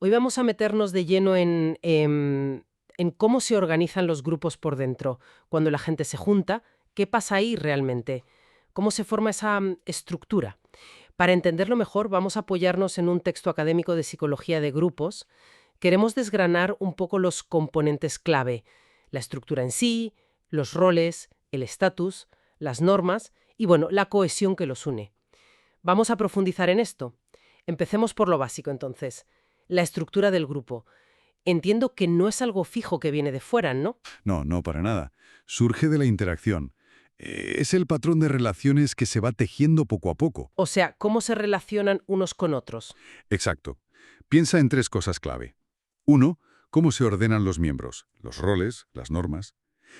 Hoy vamos a meternos de lleno en cómo se organizan los grupos por dentro. Cuando la gente se junta, ¿qué pasa ahí realmente? ¿Cómo se forma esa estructura? Para entenderlo mejor, vamos a apoyarnos en un texto académico de psicología de grupos. Queremos desgranar un poco los componentes clave, la estructura en sí, los roles, el estatus, las normas y, bueno, la cohesión que los une. Vamos a profundizar en esto. Empecemos por lo básico, entonces. La estructura del grupo. Entiendo que no es algo fijo que viene de fuera, ¿no? No, no para nada. Surge de la interacción. Es el patrón de relaciones que se va tejiendo poco a poco. O sea, cómo se relacionan unos con otros. Exacto. Piensa en tres cosas clave. Uno, cómo se ordenan los miembros, los roles, las normas.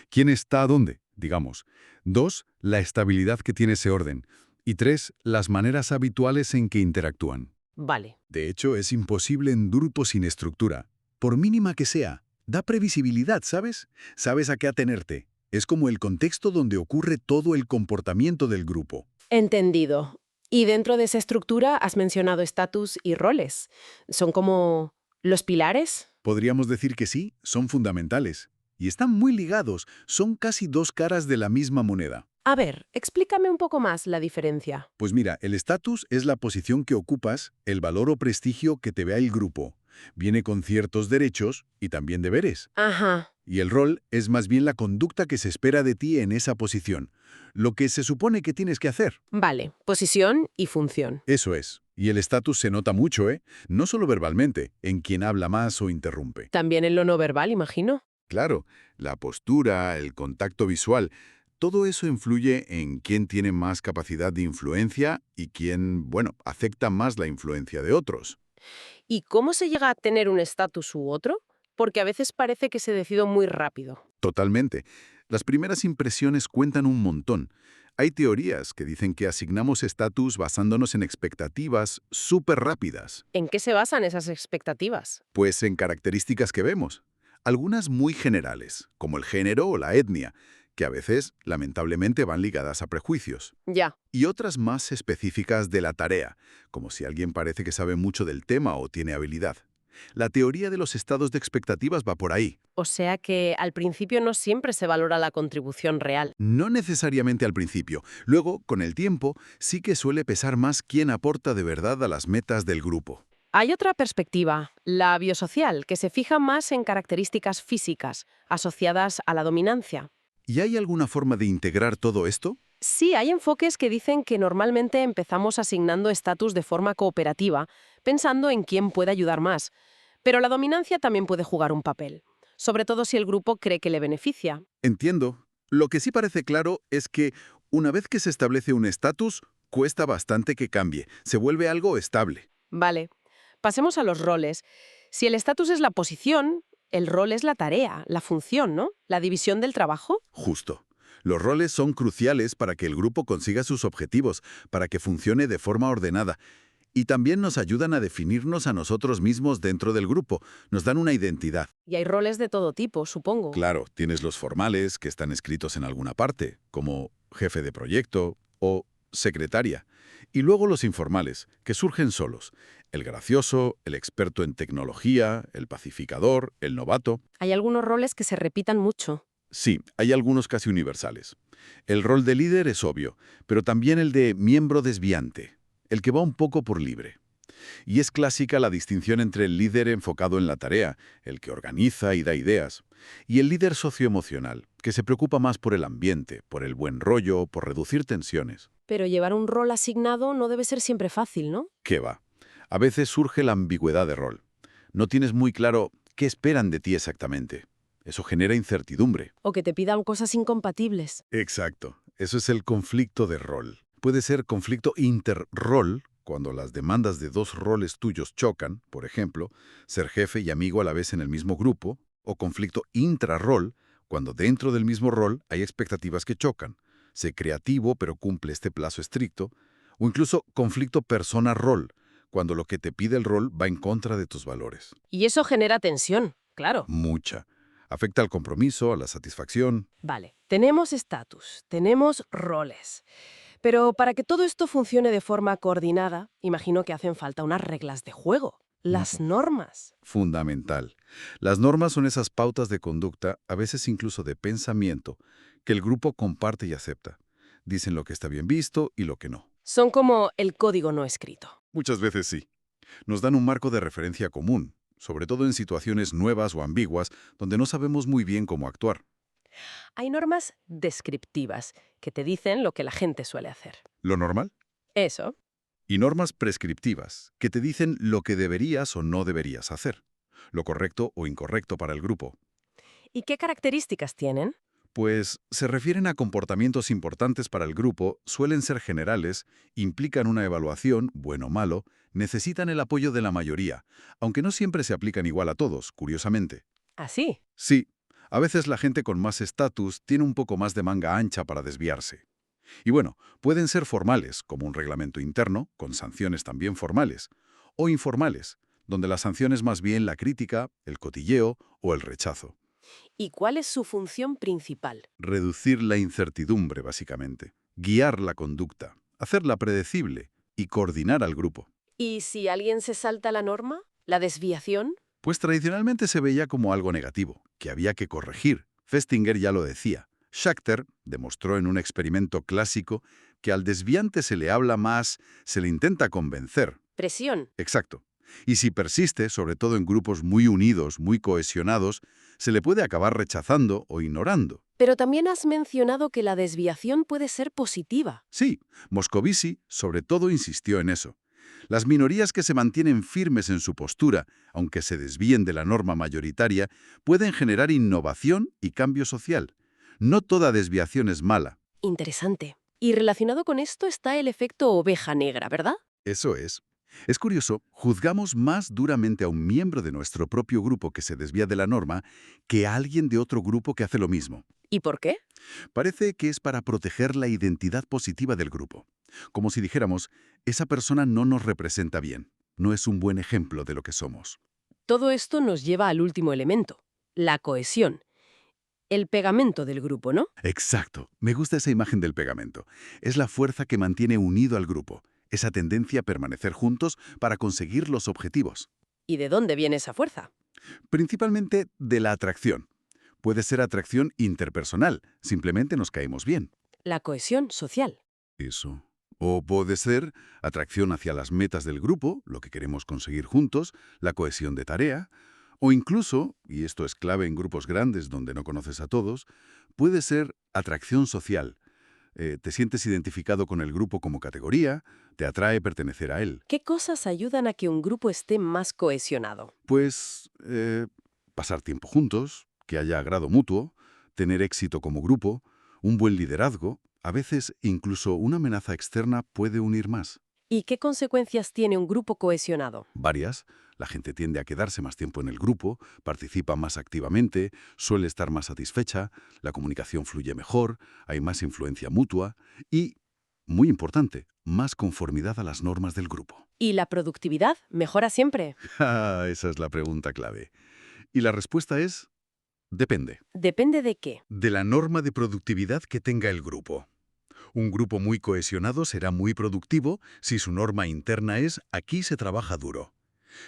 ¿Quién está dónde? Digamos. Dos, la estabilidad que tiene ese orden. Y tres, las maneras habituales en que interactúan. Vale. De hecho, es imposible en grupos sin estructura. Por mínima que sea, da previsibilidad, ¿sabes? Sabes a qué atenerte. Es como el contexto donde ocurre todo el comportamiento del grupo. Entendido. Y dentro de esa estructura has mencionado estatus y roles. ¿Son como los pilares? Podríamos decir que sí, son fundamentales. Y están muy ligados, son casi dos caras de la misma moneda. A ver, explícame un poco más la diferencia. Pues mira, el estatus es la posición que ocupas, el valor o prestigio que te vea el grupo. Viene con ciertos derechos y también deberes. Ajá. Y el rol es más bien la conducta que se espera de ti en esa posición, lo que se supone que tienes que hacer. Vale, posición y función. Eso es. Y el estatus se nota mucho, ¿eh? No solo verbalmente, en quien habla más o interrumpe. También en lo no verbal, imagino. Claro, la postura, el contacto visual, todo eso influye en quién tiene más capacidad de influencia y quién, bueno, acepta más la influencia de otros. ¿Y cómo se llega a tener un estatus u otro? Porque a veces parece que se decide muy rápido. Totalmente. Las primeras impresiones cuentan un montón. Hay teorías que dicen que asignamos estatus basándonos en expectativas súper rápidas, ¿En qué se basan esas expectativas? pues en características que vemos. Algunas muy generales, como el género o la etnia, que a veces, lamentablemente, van ligadas a prejuicios. Ya. Y otras más específicas de la tarea, como si alguien parece que sabe mucho del tema o tiene habilidad. La teoría de los estados de expectativas va por ahí. O sea que al principio no siempre se valora la contribución real. No necesariamente al principio. Luego, con el tiempo, sí que suele pesar más quién aporta de verdad a las metas del grupo. Hay otra perspectiva, la biosocial, que se fija más en características físicas asociadas a la dominancia. ¿Y hay alguna forma de integrar todo esto? Sí, hay enfoques que dicen que normalmente empezamos asignando estatus de forma cooperativa, pensando en quién puede ayudar más. Pero la dominancia también puede jugar un papel, sobre todo si el grupo cree que le beneficia. Entiendo. Lo que sí parece claro es que una vez que se establece un estatus, cuesta bastante que cambie. Se vuelve algo estable. Vale, pasemos a los roles. Si el estatus es la posición, el rol es la tarea, la función, ¿no? La división del trabajo. Justo. Los roles son cruciales para que el grupo consiga sus objetivos, para que funcione de forma ordenada. Y también nos ayudan a definirnos a nosotros mismos dentro del grupo. Nos dan una identidad. Y hay roles de todo tipo, supongo. Claro, tienes los formales que están escritos en alguna parte, como jefe de proyecto o secretaria. Y luego los informales, que surgen solos. El gracioso, el experto en tecnología, el pacificador, el novato. Hay algunos roles que se repitan mucho. Sí, hay algunos casi universales. El rol de líder es obvio, pero también el de miembro desviante, el que va un poco por libre. Y es clásica la distinción entre el líder enfocado en la tarea, el que organiza y da ideas, y el líder socioemocional, que se preocupa más por el ambiente, por el buen rollo, por reducir tensiones. Pero llevar un rol asignado no debe ser siempre fácil, ¿no? ¿Qué va? A veces surge la ambigüedad de rol. No tienes muy claro qué esperan de ti exactamente. Eso genera incertidumbre. O que te pidan cosas incompatibles. Exacto. Eso es el conflicto de rol. Puede ser conflicto interrol, cuando las demandas de dos roles tuyos chocan, por ejemplo, ser jefe y amigo a la vez en el mismo grupo, o conflicto intrarrol, cuando dentro del mismo rol hay expectativas que chocan. Sé creativo pero cumple este plazo estricto, o incluso conflicto persona-rol, cuando lo que te pide el rol va en contra de tus valores. Y eso genera tensión, claro. Mucha. Afecta al compromiso, a la satisfacción. Vale, tenemos estatus, tenemos roles. Pero para que todo esto funcione de forma coordinada, imagino que hacen falta unas reglas de juego. Las normas. Fundamental. Las normas son esas pautas de conducta, a veces incluso de pensamiento, que el grupo comparte y acepta. Dicen lo que está bien visto y lo que no. Son como el código no escrito. Muchas veces sí. Nos dan un marco de referencia común, sobre todo en situaciones nuevas o ambiguas, donde no sabemos muy bien cómo actuar. Hay normas descriptivas que te dicen lo que la gente suele hacer. ¿Lo normal? Eso. Y normas prescriptivas, que te dicen lo que deberías o no deberías hacer, lo correcto o incorrecto para el grupo. ¿Y qué características tienen? Pues se refieren a comportamientos importantes para el grupo, suelen ser generales, implican una evaluación, bueno o malo, necesitan el apoyo de la mayoría, aunque no siempre se aplican igual a todos, curiosamente. Así. Sí, a veces la gente con más estatus tiene un poco más de manga ancha para desviarse. Y bueno, pueden ser formales, como un reglamento interno, con sanciones también formales, o informales, donde la sanción es más bien la crítica, el cotilleo o el rechazo. ¿Y cuál es su función principal? Reducir la incertidumbre, básicamente. Guiar la conducta, hacerla predecible y coordinar al grupo. ¿Y si alguien se salta la norma? ¿La desviación? Pues tradicionalmente se veía como algo negativo, que había que corregir. Festinger ya lo decía. Schachter demostró en un experimento clásico que al desviante se le habla más, se le intenta convencer. Presión. Exacto. Y si persiste, sobre todo en grupos muy unidos, muy cohesionados, se le puede acabar rechazando o ignorando. Pero también has mencionado que la desviación puede ser positiva. Sí, Moscovici sobre todo insistió en eso. Las minorías que se mantienen firmes en su postura, aunque se desvíen de la norma mayoritaria, pueden generar innovación y cambio social. No toda desviación es mala. Interesante. Y relacionado con esto está el efecto oveja negra, ¿verdad? Eso es. Es curioso, juzgamos más duramente a un miembro de nuestro propio grupo que se desvía de la norma que a alguien de otro grupo que hace lo mismo. ¿Y por qué? Parece que es para proteger la identidad positiva del grupo. Como si dijéramos, esa persona no nos representa bien, no es un buen ejemplo de lo que somos. Todo esto nos lleva al último elemento, la cohesión. El pegamento del grupo, ¿no? Exacto, me gusta esa imagen del pegamento. Es la fuerza que mantiene unido al grupo, esa tendencia a permanecer juntos para conseguir los objetivos. ¿Y de dónde viene esa fuerza? Principalmente de la atracción. Puede ser atracción interpersonal, simplemente nos caemos bien. La cohesión social. Eso. O puede ser atracción hacia las metas del grupo, lo que queremos conseguir juntos, la cohesión de tarea, o incluso, y esto es clave en grupos grandes donde no conoces a todos, puede ser atracción social. Te sientes identificado con el grupo como categoría, te atrae pertenecer a él. ¿Qué cosas ayudan a que un grupo esté más cohesionado? Pues pasar tiempo juntos, que haya agrado mutuo, tener éxito como grupo, un buen liderazgo, a veces incluso una amenaza externa puede unir más. ¿Y qué consecuencias tiene un grupo cohesionado? Varias, la gente tiende a quedarse más tiempo en el grupo, participa más activamente, suele estar más satisfecha, la comunicación fluye mejor, hay más influencia mutua y, muy importante, más conformidad a las normas del grupo. ¿Y la productividad mejora siempre? Esa es la pregunta clave. Y la respuesta es, depende. ¿Depende de qué? De la norma de productividad que tenga el grupo. Un grupo muy cohesionado será muy productivo si su norma interna es aquí se trabaja duro.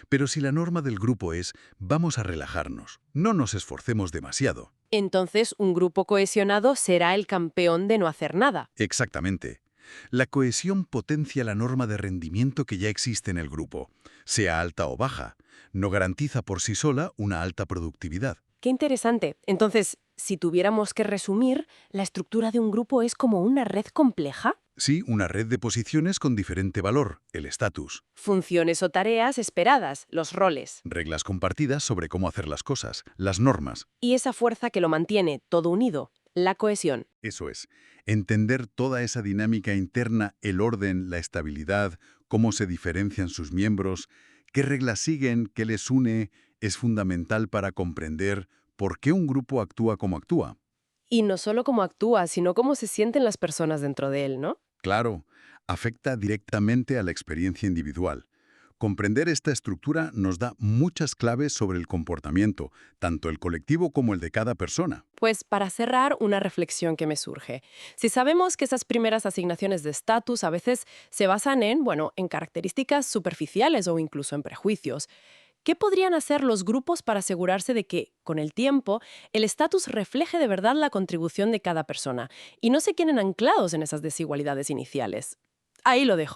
Pero si la norma del grupo es vamos a relajarnos, no nos esforcemos demasiado. Entonces, un grupo cohesionado será el campeón de no hacer nada. Exactamente. La cohesión potencia la norma de rendimiento que ya existe en el grupo, sea alta o baja. No garantiza por sí sola una alta productividad. Qué interesante. Entonces, si tuviéramos que resumir, la estructura de un grupo es como una red compleja. Sí, una red de posiciones con diferente valor, el estatus. Funciones o tareas esperadas, los roles. Reglas compartidas sobre cómo hacer las cosas, las normas. Y esa fuerza que lo mantiene todo unido, la cohesión. Eso es, entender toda esa dinámica interna, el orden, la estabilidad, cómo se diferencian sus miembros, qué reglas siguen, qué les une, es fundamental para comprender por qué un grupo actúa como actúa. Y no solo cómo actúa, sino cómo se sienten las personas dentro de él, ¿no? Claro, afecta directamente a la experiencia individual. Comprender esta estructura nos da muchas claves sobre el comportamiento, tanto el colectivo como el de cada persona. Pues para cerrar, una reflexión que me surge. Si sabemos que esas primeras asignaciones de estatus a veces se basan en, bueno, en características superficiales o incluso en prejuicios, ¿qué podrían hacer los grupos para asegurarse de que, con el tiempo, el estatus refleje de verdad la contribución de cada persona y no se queden anclados en esas desigualdades iniciales? Ahí lo dejo.